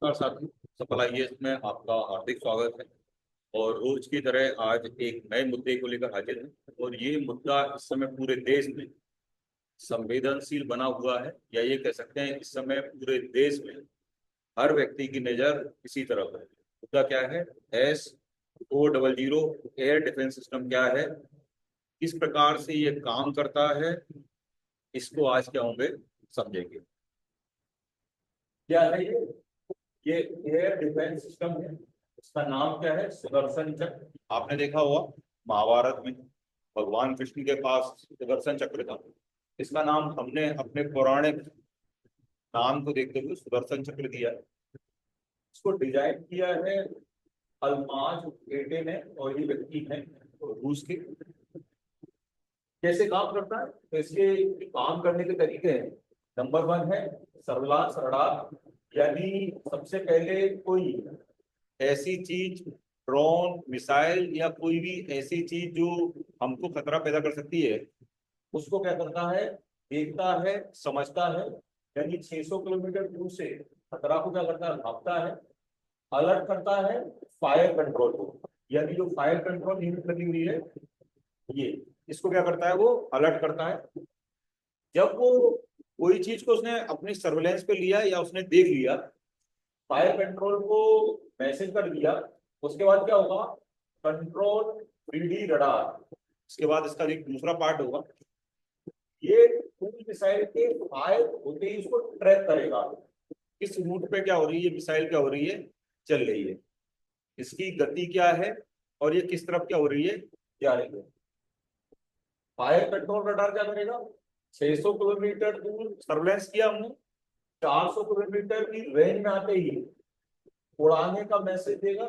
नमस्कार साथी। सफल आईएएस में आपका हार्दिक स्वागत है। और रोज की तरह आज एक नए मुद्दे को लेकर हाजिर हैं और ये मुद्दा इस समय पूरे देश में संवेदनशील बना हुआ है, या ये कह सकते हैं इस समय पूरे देश में हर व्यक्ति की नजर इसी तरफ है। मुद्दा क्या है? S-400 एयर डिफेंस सिस्टम क्या है, किस प्रकार से ये काम करता है, इसको आज क्या होंगे समझेंगे। क्या है ये एयर डिफेंस सिस्टम है। इसका नाम क्या है? सुदर्शन चक्र। आपने देखा होगा महाभारत में भगवान कृष्ण के पास सुदर्शन चक्र था। इसका नाम हमने अपने पौराणिक नाम को देखते हुए सुदर्शन चक्र दिया है। इसको डिजाइन किया है अल्माज बेटे ने, और ये व्यक्ति है रूस के। कैसे काम करता है तो इसके काम करने के तरीके हैं। नंबर वन है सर्विलांस रडार, यानी सबसे पहले कोई ऐसी चीज, ड्रोन, मिसाइल या कोई भी ऐसी चीज जो हमको खतरा पैदा कर सकती है, उसको क्या करता है? देखता है, समझता है। यानी 600 किलोमीटर दूर से खतरा को क्या करता है? भागता है, अलर्ट करता है फायर कंट्रोल को। यानी जो फायर कंट्रोल यूनिट लगी हुई है, ये इसको क्या करता है? वो अलर्ट करता है। जब वो कोई चीज को उसने अपनी सर्वेलेंस पे लिया या उसने देख लिया, फायर कंट्रोल को मैसेज कर दिया, उसके बाद क्या होगा? Control 3D radar. इसके बाद इसका एक दूसरा पार्ट होगा, ये पूरी मिसाइल के फायर होते ही उसको ट्रैक करेगा। किस रूट पे क्या हो रही है, मिसाइल क्या हो रही है, चल रही है, इसकी गति क्या है, और ये किस तरफ क्या हो रही है, जा रही है। फायर कंट्रोल रडार क्या करेगा? 600 किलोमीटर दूर सर्वेलेंस किया हमने, 400 किलोमीटर की रेंज में आते ही उड़ाने का मैसेज देगा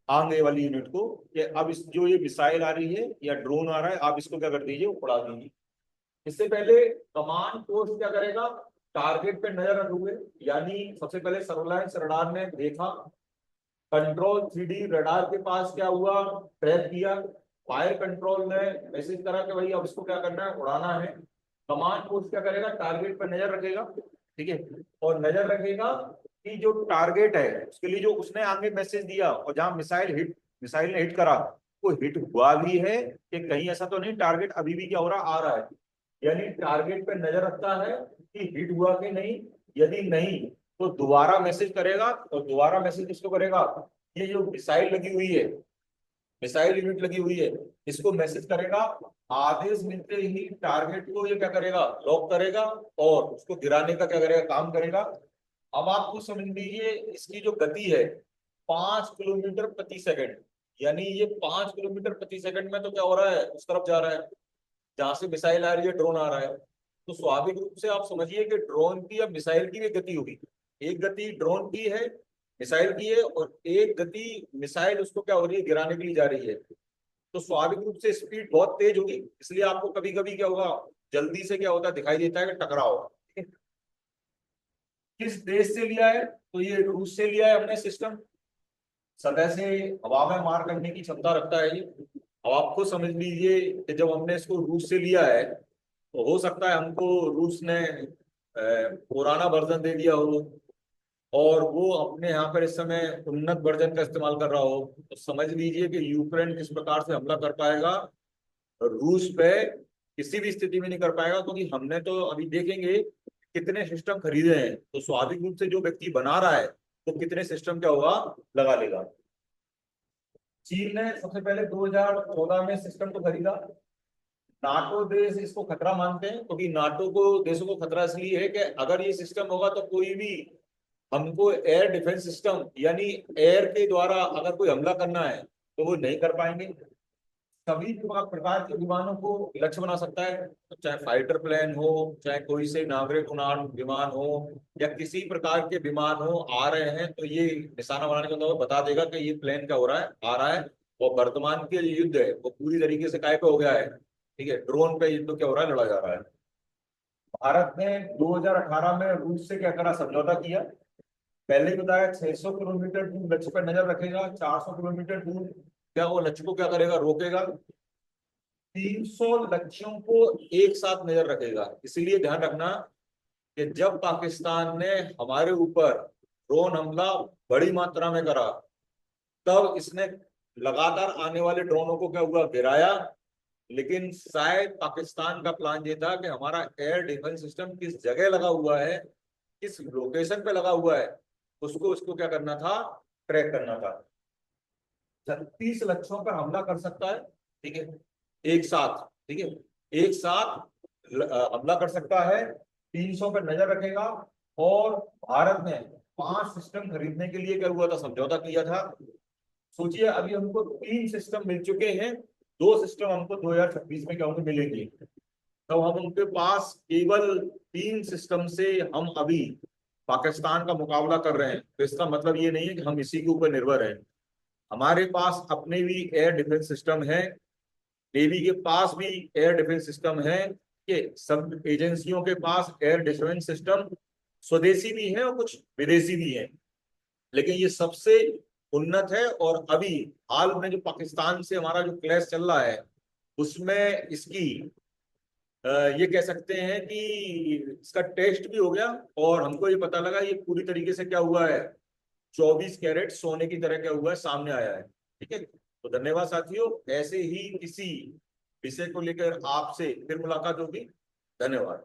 आगे वाली यूनिट को कि अब इस जो ये मिसाइल आ रही है या ड्रोन आ रहा है, आप इसको क्या कर दीजिए? उड़ा दीजिए। इससे पहले कमांड पोस्ट क्या करेगा? टारगेट पे नजर रखोगे। यानी सबसे पहले सर्वेलांस रडार ने देखा, कंट्रोल 3D रडार के पास क्या हुआ? ट्रैक किया। फायर कंट्रोल ने मैसेज करा कि भाई अब इसको क्या करना है? उड़ाना है। कमांड पोस्ट क्या करेगा? टारगेट पर नजर रखेगा, ठीक है, और नजर रखेगा कि जो टारगेट है उसके लिए जो उसने आगे मैसेज दिया और जहां मिसाइल ने हिट करा, वो हिट हुआ भी है कि कहीं ऐसा तो नहीं टारगेट अभी भी क्या हो रहा, आ रहा है। यानी टारगेट पे नजर रखता है कि हिट हुआ कि नहीं। यदि नहीं तो दोबारा मैसेज करेगा, और दोबारा मैसेज किसको करेगा? ये जो मिसाइल लगी हुई है, मिसाइल यूनिट लगी हुई है, इसको मैसेज करेगा। आदेश मिलते ही टारगेट को ये क्या करेगा? लॉक करेगा, और उसको गिराने का क्या करेगा? काम करेगा। अब आपको समझ लीजिए इसकी जो गति है 5 किलोमीटर प्रति सेकंड। यानी ये 5 किलोमीटर प्रति सेकंड में तो क्या हो रहा है? उस तरफ जा रहा है जहां से मिसाइल आ रही है, ड्रोन आ रहा है। तो स्वाभाविक रूप से आप समझिए कि ड्रोन की या मिसाइल की भी गति होगी। एक गति ड्रोन की है, मिसाइल की है, और एक गति मिसाइल उसको क्या हो रही है? गिराने के लिए जा रही है। तो स्वाभाविक रूप से स्पीड बहुत तेज होगी। इसलिए आपको कभी कभी क्या होगा? जल्दी से क्या होता है? दिखाई देता है कि टकराव होगा। ठीक है? किस देश से लिया है? तो ये रूस से लिया है हमने सिस्टम। सतह से हवा में मार करने की क्षमता रखता है ये। अब आपको समझ लीजिए कि जब हमने इसको रूस से लिया है, तो हो सकता है हमको रूस ने पुराना वर्जन दे दिया हो, और वो अपने यहाँ पर इस समय उन्नत वर्जन का इस्तेमाल कर रहा हो। तो समझ लीजिए कि यूक्रेन किस प्रकार से हमला कर पाएगा रूस पे, किसी भी स्थिति में नहीं कर पाएगा। क्योंकि हमने तो अभी देखेंगे कितने सिस्टम खरीदे हैं, तो स्वाभाविक रूप से जो व्यक्ति बना रहा है तो कितने सिस्टम क्या होगा? लगा लेगा। चीन ने सबसे पहले 2014 में सिस्टम को खरीदा। नाटो देश इसको खतरा मानते हैं, क्योंकि नाटो को देशों को खतरा इसलिए है कि अगर ये सिस्टम होगा तो कोई भी हमको एयर डिफेंस सिस्टम, यानी एयर के द्वारा अगर कोई हमला करना है तो वो नहीं कर पाएंगे। सभी प्रकार के विमानों को लक्ष्य बना सकता है, चाहे फाइटर प्लेन हो, चाहे कोई से नागरिक उड़ान विमान हो, या किसी प्रकार के विमान हो आ रहे हैं, तो ये निशाना बनाने के अंदर बता देगा कि ये प्लेन क्या हो रहा है, आ रहा है। और वर्तमान के जो युद्ध है वो पूरी तरीके से काय पे हो गया है, ठीक है, ड्रोन पे युद्ध क्या हो रहा है? लड़ा जा रहा है। भारत ने 2018 में रूस से क्या करा? समझौता किया। पहले ही बताया 600 किलोमीटर दूर लक्ष्य पर नजर रखेगा, 400 किलोमीटर दूर क्या वो लक्ष्य को क्या करेगा? रोकेगा। 300 लक्ष्यों को एक साथ नजर रखेगा। इसलिए ध्यान रखना कि जब पाकिस्तान ने हमारे ऊपर ड्रोन हमला बड़ी मात्रा में करा, तब इसने लगातार आने वाले ड्रोनों को क्या हुआ, गिराया। लेकिन शायद पाकिस्तान का प्लान ये था कि हमारा एयर डिफेंस सिस्टम किस जगह लगा हुआ है, किस लोकेशन पे लगा हुआ है, उसको उसको क्या करना था, ट्रैक करना था। 36 लक्ष्यों पर हमला कर सकता है, ठीक है, एक साथ, ठीक है, एक साथ हमला कर सकता है, 300 पर नजर रखेगा। और भारत ने 5 सिस्टम खरीदने के लिए क्या हुआ था, समझौता किया था। सोचिए अभी हमको 3 सिस्टम मिल चुके हैं, 2 सिस्टम हमको 2026 में क्या होंगे, मिलेंगे। तो हम उनके पास केवल 3 सिस्टम से हम अभी पाकिस्तान का मुकाबला कर रहे हैं। तो इसका मतलब ये नहीं है कि हम इसी के ऊपर निर्भर हैं। हमारे पास अपने भी एयर डिफेंस सिस्टम है, नेवी के पास भी एयर डिफेंस सिस्टम है, कि सब एजेंसियों के पास एयर डिफेंस सिस्टम स्वदेशी भी है और कुछ विदेशी भी है। लेकिन ये सबसे उन्नत है। और अभी हाल में जो पाकिस्तान से हमारा जो क्लैश चल रहा है, उसमें इसकी ये कह सकते हैं कि इसका टेस्ट भी हो गया। और हमको ये पता लगा ये पूरी तरीके से क्या हुआ है, 24 कैरेट सोने की तरह क्या हुआ है, सामने आया है। ठीक है, तो धन्यवाद साथियों, ऐसे ही किसी विषय को लेकर आपसे फिर मुलाकात होगी। धन्यवाद।